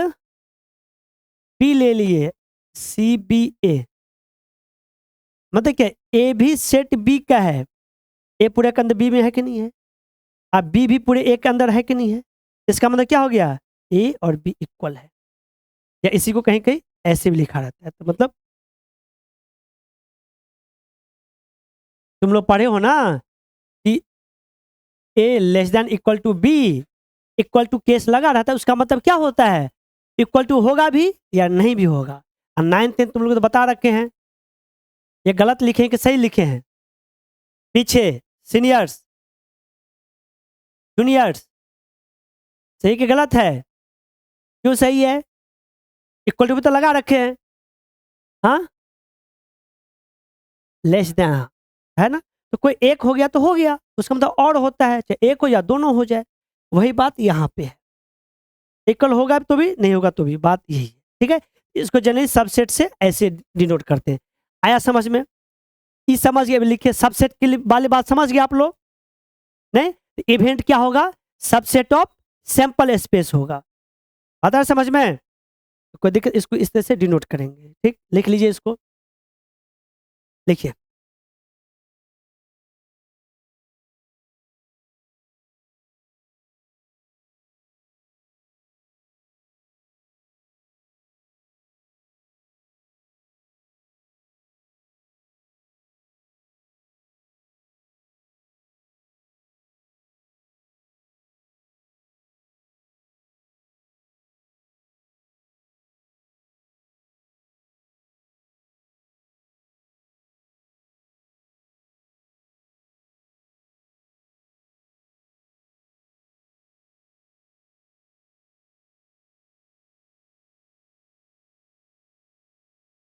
बी ले लिए, सी बी ए, मतलब क्या, ए भी सेट बी का है। ए पूरे के अंदर बी में है कि नहीं है, अब बी भी पूरे ए के अंदर है कि नहीं है। इसका मतलब क्या हो गया, ए और बी इक्वल है। या इसी को कहीं कहीं ऐसे भी लिखा रहता है। तो मतलब तुम लोग पढ़े हो ना कि A less than equal to B, equal to case लगा रहता है। उसका मतलब क्या होता है, इक्वल टू होगा भी या नहीं भी होगा। और 9th-10th तुम लोग तो बता रखे हैं। ये गलत लिखे हैं कि सही लिखे हैं, पीछे सीनियर्स जूनियर्स, सही कि गलत है, क्यों सही है, इक्वल टू भी तो लगा रखे हैं। हाँ लेस देन, है ना। तो कोई एक हो गया तो हो गया, उसका मतलब और होता है, चाहे एक हो या दोनों हो जाए। वही बात यहाँ पे है, इक्वल होगा तो भी नहीं होगा तो भी, बात यही है, ठीक है। इसको जनरली सबसेट से ऐसे डिनोट करते हैं। आया समझ में। ई समझ गए, लिखिए सबसेट के लिए वाली बात समझ गए आप लोग। नहीं, इवेंट क्या होगा, सबसेट ऑफ सैंपल स्पेस होगा। आता है समझ में? कोई दिक्कत, इसको इस तरह से डिनोट करेंगे। ठीक, लिख लीजिए इसको, लिखिए।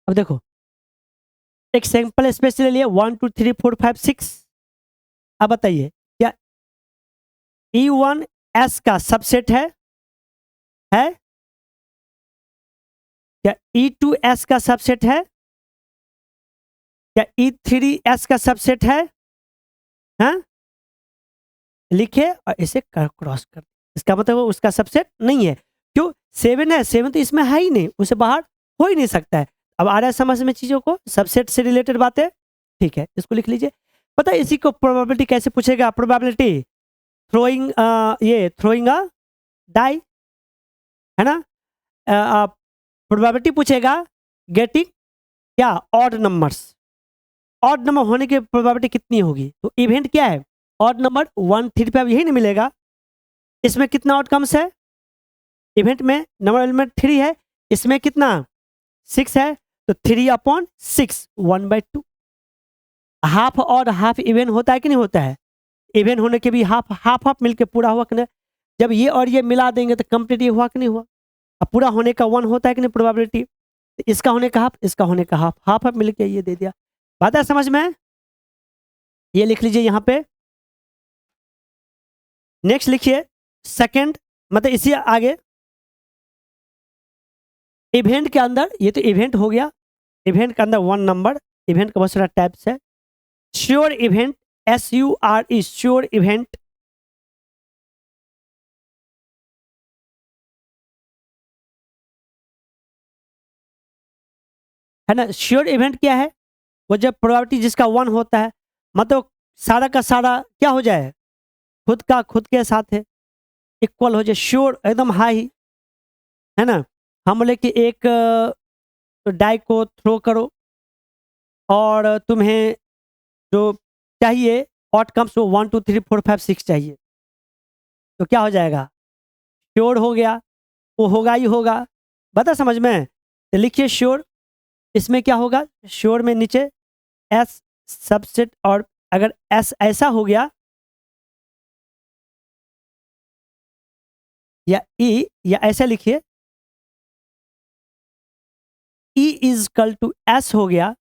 अब देखो, एक सैंपल स्पेस ले लिया 1 2 3 4 5 6। अब बताइए, क्या E1 S का सबसेट है? क्या E2 S का सबसेट है? क्या E3 S का सबसेट है? हाँ, लिखे और इसे क्रॉस कर। इसका मतलब वो उसका सबसेट नहीं है। क्यों? 7 है, 7 तो इसमें है ही नहीं, उसे बाहर हो ही नहीं सकता है। अब आ रहा है समझ में चीजों को, सबसेट से रिलेटेड बातें। ठीक है, इसको लिख लीजिए। पता है इसी को प्रोबेबिलिटी कैसे पूछेगा? प्रोबेबिलिटी थ्रोइंग, ये थ्रोइंग अ डाई, है ना? प्रोबेबिलिटी पूछेगा गेटिंग क्या? Odd numbers. ऑड नंबर होने की प्रोबेबिलिटी कितनी होगी? तो इवेंट क्या है? ऑड नंबर 1 3 पे अब यही नहीं मिलेगा। इसमें कितना आउटकम्स है? इवेंट में नंबर एलिमेंट 3 है, इसमें कितना? 6 है, तो 3/6 1/2। हाफ और हाफ इवेंट होता है कि नहीं होता है? इवेंट होने के भी हाफ हाफ हाफ मिलके पूरा हुआ कि नहीं? जब ये और ये मिला देंगे तो कंप्लीट ये हुआ कि नहीं हुआ? अब पूरा होने का 1 होता है कि नहीं प्रोबेबिलिटी? इसका होने का हाफ, इसका होने का हाफ, हाफ हाफ मिलके ये दे दिया। बात है समझ में? ये लिख लीजिए यहाँ पे। नेक्स्ट लिखिए सेकंड, मतलब इसी आगे इवेंट के अंदर, ये तो इवेंट हो गया। इवेंट के अंदर 1 नंबर, इवेंट का बहुत सारा टाइप्स है। Sure event, SURE, sure event. है ना? श्योर इवेंट क्या है? वो जब प्रोबेबिलिटी जिसका 1 होता है, मतलब सारा का सारा क्या हो जाए? खुद का खुद के साथ है, इक्वल हो जाए, श्योर एकदम हाई। है ना? हम बोले कि एक डाई को थ्रो करो और तुम्हें जो चाहिए आउटकम्स, वो 1 2 3 4 5 6 चाहिए, तो क्या हो जाएगा? श्योर हो गया, वो होगा ही होगा। बता समझ में? तो लिखिए श्योर। इसमें क्या होगा? श्योर में नीचे एस सबसेट, और अगर एस ऐसा हो गया या ई, या ऐसा लिखिए E is equal to S हो गया,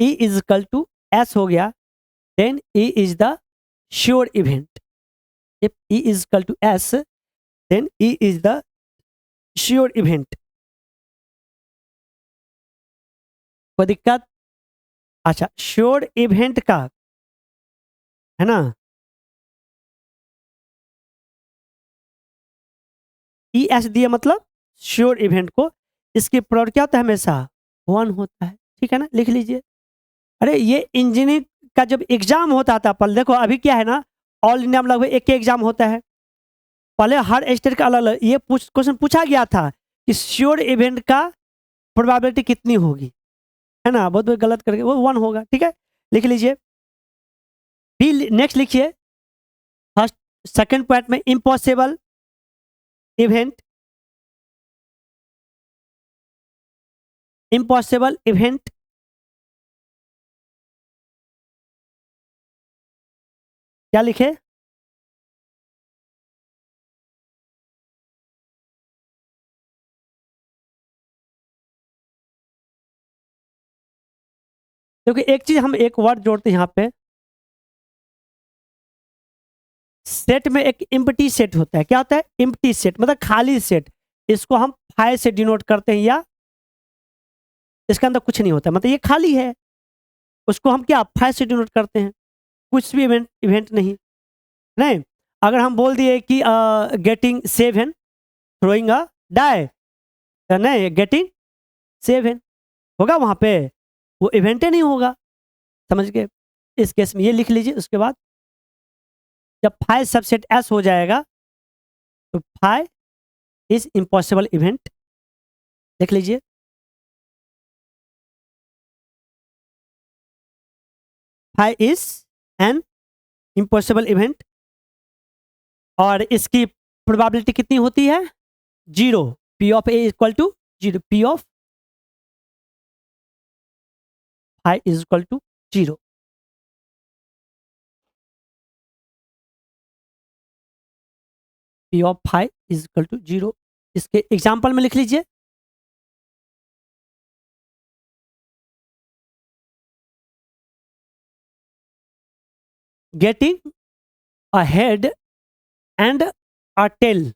E is equal to S हो गया, then E is the sure event. If E is equal to S, then E is the sure event. कोई दिक्कत? अच्छा, श्योर इवेंट का, है ना, ई एस दिया मतलब श्योर इवेंट को, इसकी प्रोडक्ट क्या होता है? हमेशा 1 होता है। ठीक है ना? लिख लीजिए। अरे ये इंजीनियरिंग का जब एग्जाम होता था, पहले देखो, अभी क्या है ना, ऑल इंडिया में लगभग एक ही एग्जाम होता है। पहले हर स्टेट का अलग अलग ये क्वेश्चन पूछा गया था कि श्योर इवेंट का प्रोबेबिलिटी कितनी होगी, है ना? बहुत बहुत गलत करके वो 1 होगा। ठीक है, लिख लीजिए। बी नेक्स्ट लिखिए, फर्स्ट सेकंड पॉइंट में इम्पॉसिबल इवेंट, इम्पॉसिबल इवेंट क्या लिखे? क्योंकि एक चीज हम एक वर्ड जोड़ते हैं यहाँ पे, सेट में एक इम्प्टी सेट होता है। क्या होता है? इम्प्टी सेट, मतलब खाली सेट। इसको हम फाइव से डिनोट करते हैं, या इसके अंदर कुछ नहीं होता, मतलब ये खाली है। उसको हम क्या फाइव से डिनोट करते हैं? कुछ भी इवेंट इवेंट नहीं, नहीं। अगर हम बोल दिए कि गेटिंग 7 थ्रोइंग अ डाई, नहीं गेटिंग 7 होगा वहाँ पे, वो इवेंट ही नहीं होगा। समझ गए? इस केस में ये लिख लीजिए। उसके बाद जब फाइव सबसेट एस हो जाएगा तो फाइव इज इम्पॉसिबल इवेंट, देख लीजिए। Five is an impossible event और इसकी प्रोबेबिलिटी कितनी होती है? 0। P of A equal to 0, P of five is equal to 0। P of five is equal to 0। इसके एग्जाम्पल में लिख लीजिए। Getting a head and a tail,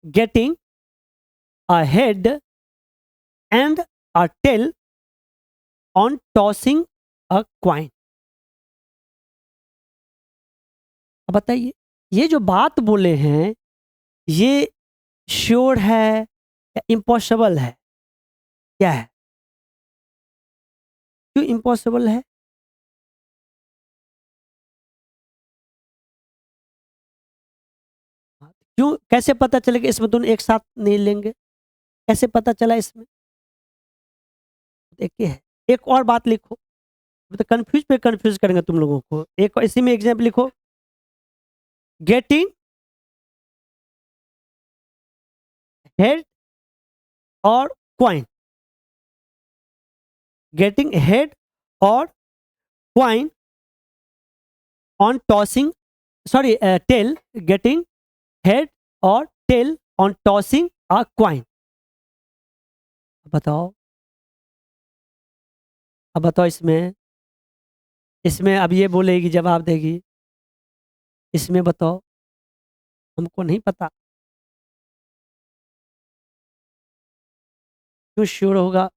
getting a head and a tail on tossing a coin। अब बताइए, ये जो बात बोले हैं ये श्योर है या इम्पॉसिबल है? क्या है? क्यों इम्पॉसिबल है? क्यों? कैसे पता चलेगा इसमें दोनों एक साथ नहीं लेंगे? कैसे पता चला इसमें? देखिए, एक और बात लिखो, तो कंफ्यूज पे कंफ्यूज करेंगे तुम लोगों को। एक इसी में एग्जाम्पल लिखो, गेटिंग हेड और क्वाइन, गेटिंग हेड और coin on tossing, sorry tail, getting head और tail on tossing a coin. बताओ, अब बताओ इसमें, इसमें अब ये बोलेगी जवाब देगी, इसमें बताओ, हमको नहीं पता। क्यों श्योर होगा?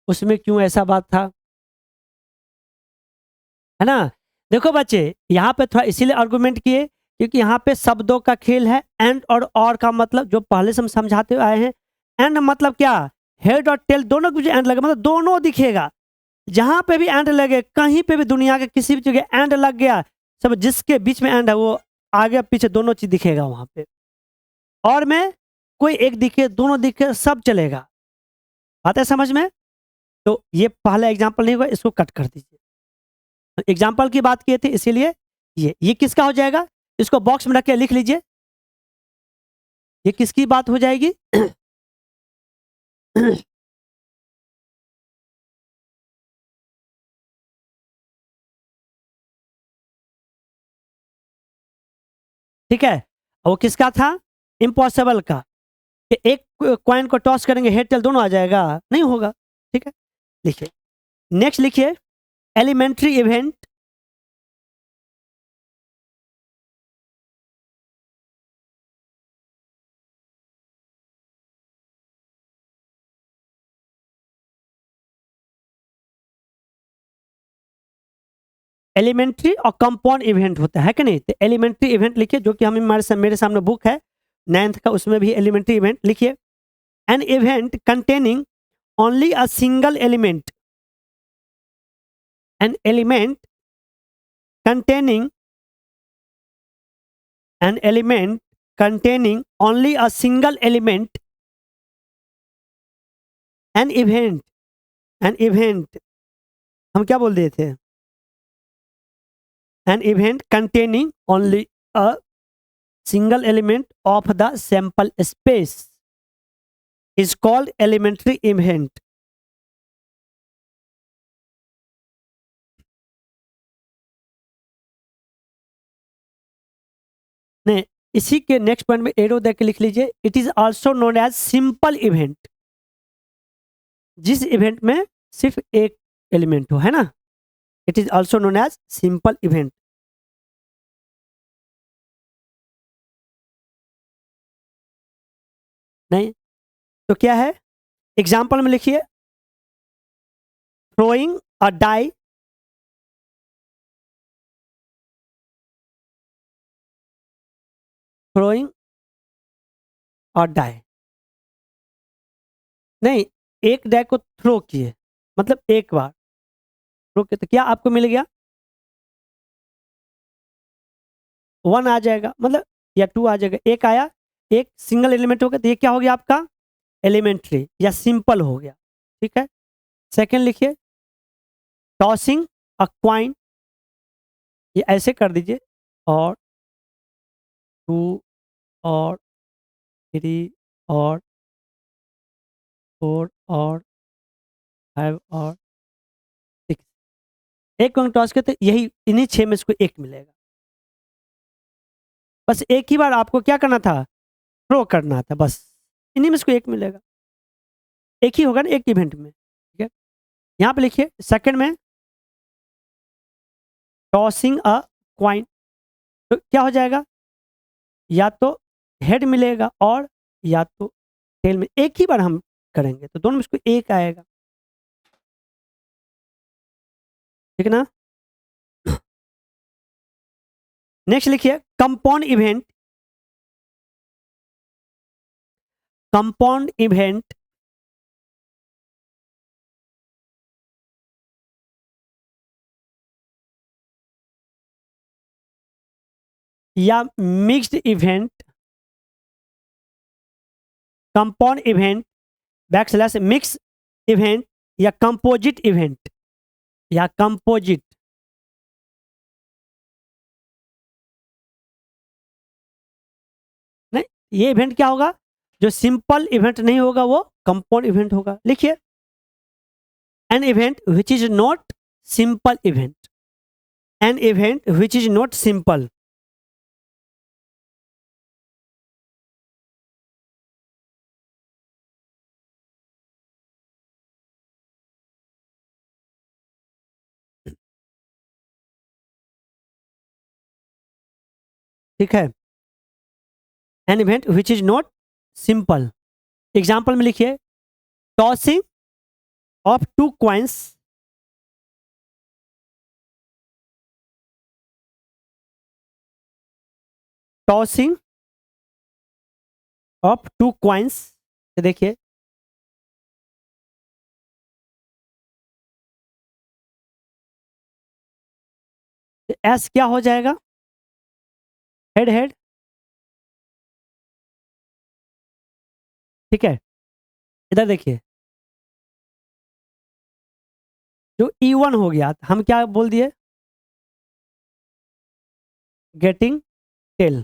उसमें क्यों ऐसा बात था? है ना? देखो बच्चे, यहाँ पे थोड़ा इसीलिए आर्गुमेंट किए क्योंकि यहाँ पे शब्दों का खेल है। एंड और का मतलब जो पहले से हम समझाते हुए आए हैं। एंड मतलब क्या? हेड और टेल दोनों को जो एंड लगे मतलब दोनों दिखेगा। जहां पे भी एंड लगे, कहीं पे भी दुनिया के किसी भी जगह एंड लग गया, सब जिसके बीच में एंड है वो आगे पीछे दोनों चीज दिखेगा वहां पे। और में कोई एक दिखे, दोनों दिखे, सब चलेगा। आता है समझ में? तो ये पहला एग्जांपल नहीं हुआ, इसको कट कर दीजिए। एग्जाम्पल की बात किए थे इसीलिए ये किसका हो जाएगा? इसको बॉक्स में रख के लिख लीजिए। ये किसकी बात हो जाएगी? ठीक है। वो किसका था? इम्पॉसिबल का। कि एक कॉइन को टॉस करेंगे, हेड टेल दोनों आ जाएगा? नहीं होगा। ठीक है, लिखिए। नेक्स्ट लिखिए, एलिमेंट्री इवेंट। एलिमेंट्री और कंपाउंड इवेंट होता है कि नहीं? तो एलिमेंट्री इवेंट लिखिए, जो कि हम मेरे सामने बुक है 9th का, उसमें भी एलिमेंट्री इवेंट लिखिए। An event containing only a single element, an element containing an element containing only a single element, an event हम क्या बोल रहे थे? an event containing only a single element of the sample space is called elementary event। नहीं, इसी के next point में arrow देके लिख लीजिए, it is also known as simple event. जिस इवेंट में सिर्फ एक एलिमेंट हो, है ना, it is also known as simple event. नहीं तो क्या है? एग्जाम्पल में लिखिए, थ्रोइंग अ डाई थ्रोइंग और डाई, नहीं, एक डाई को थ्रो किए, मतलब एक बार थ्रो किए तो क्या आपको मिल गया? 1 आ जाएगा, मतलब या 2 आ जाएगा, एक आया, एक सिंगल एलिमेंट हो गया, तो ये क्या हो गया आपका? एलिमेंट्री या सिंपल हो गया। ठीक है, सेकंड लिखिए, टॉसिंग अ क्वाइन, ये ऐसे कर दीजिए, और 2 और 3 और 4 और 5 और 6, एक को टॉस करते यही, इन्हीं 6 में से कोई एक मिलेगा। बस एक ही बार आपको क्या करना था? थ्रो करना था बस, इन्हीं में से कोई एक मिलेगा, एक ही होगा ना एक इवेंट में। ठीक है, यहाँ पे लिखिए सेकंड में, टॉसिंग अ क्वाइन, तो क्या हो जाएगा? या तो हेड मिलेगा और या तो टेल में, एक ही बार हम करेंगे तो दोनों में से कोई एक आएगा। ठीक है ना? नेक्स्ट लिखिए, कंपाउंड इवेंट, कंपाउंड इवेंट या mixed event, compound event backslash mix event या कंपोजिट इवेंट, या कंपोजिट, नहीं, ये इवेंट क्या होगा? जो सिंपल इवेंट नहीं होगा वो कंपाउंड इवेंट होगा। लिखिए, an event which is not simple event, an event which is not simple, ठीक है, an event which is not simple. Example में लिखिए, tossing of 2 coins, tossing of 2 coins, देखिए एस क्या हो जाएगा? हेड हेड, ठीक है, इधर देखिए, जो E1 हो गया हम क्या बोल दिए? गेटिंग टेल,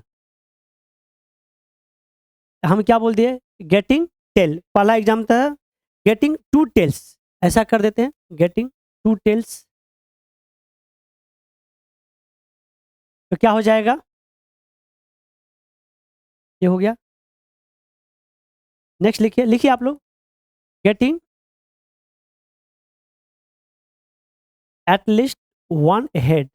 हम क्या बोल दिए? Getting tail. पहला एग्जाम था गेटिंग 2 टेल्स, ऐसा कर देते हैं, गेटिंग 2 टेल्स, तो क्या हो जाएगा? ये हो गया। नेक्स्ट लिखिए, लिखिए आप लोग, गेटिंग एट लीस्ट 1 हेड,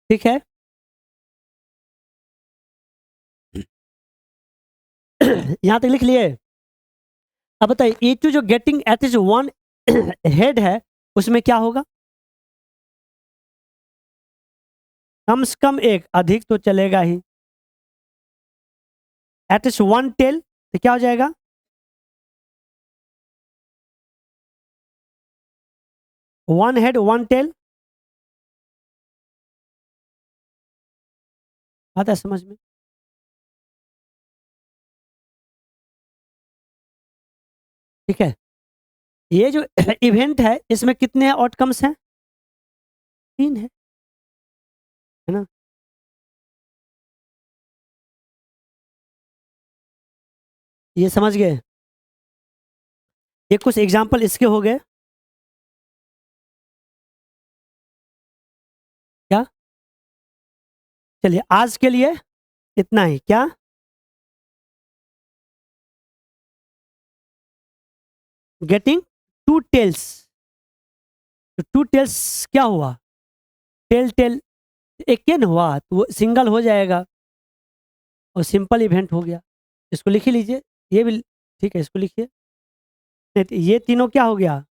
ठीक है। यहाँ तक लिख लिए। अब बताइए, ये जो गेटिंग एट लीस्ट 1 हेड है, उसमें क्या होगा? कम से कम एक, अधिक तो चलेगा ही। एट लीस्ट 1 टेल, तो क्या हो जाएगा? वन हेड 1 टेल, आता है समझ में? ठीक है, ये जो इवेंट है इसमें कितने आउटकम्स हैं? 3 है ना? ये समझ गए? ये कुछ एग्जाम्पल इसके हो गए। क्या? चलिए आज के लिए इतना ही। क्या? Getting two tails. तो टू टेल्स क्या हुआ? टेल टेल एक के न हुआ तो वो सिंगल हो जाएगा और सिंपल इवेंट हो गया। इसको लिख ही लीजिए। ये भी ठीक है, इसको लिखिए। नहीं तो ये तीनों क्या हो गया?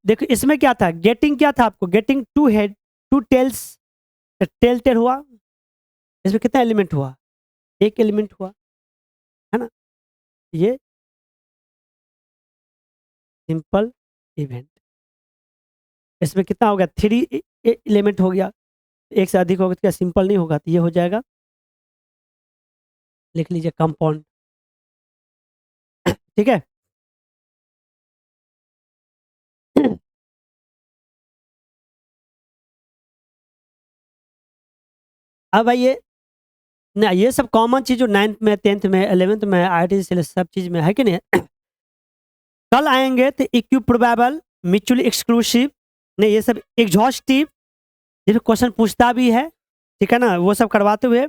देखो इसमें क्या था, गेटिंग क्या था आपको, getting two head two tails, tail tail हुआ। इसमें कितना एलिमेंट हुआ? एक एलिमेंट हुआ, है ना। ये सिंपल इवेंट। इसमें कितना हो गया? थ्री एलिमेंट हो गया। एक से अधिक होगा तो क्या सिंपल नहीं होगा? तो ये हो जाएगा, लिख लीजिए कंपाउंड। ठीक है। अब आइए ना, ये सब कॉमन चीज जो 9th में 10th में 11th में आई सब चीज में है कि नहीं। कल आएंगे तो इक्विप्रोबेबल, म्यूचुअली एक्सक्लूसिव, नहीं ये सब एग्जॉस्टिव, जिसमें क्वेश्चन पूछता भी है, ठीक है ना, वो सब करवाते हुए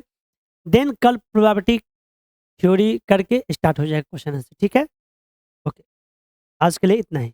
देन कल प्रोबेबिलिटी थ्योरी करके स्टार्ट हो जाएगा क्वेश्चन आंसर। ठीक है, ओके, आज के लिए इतना ही।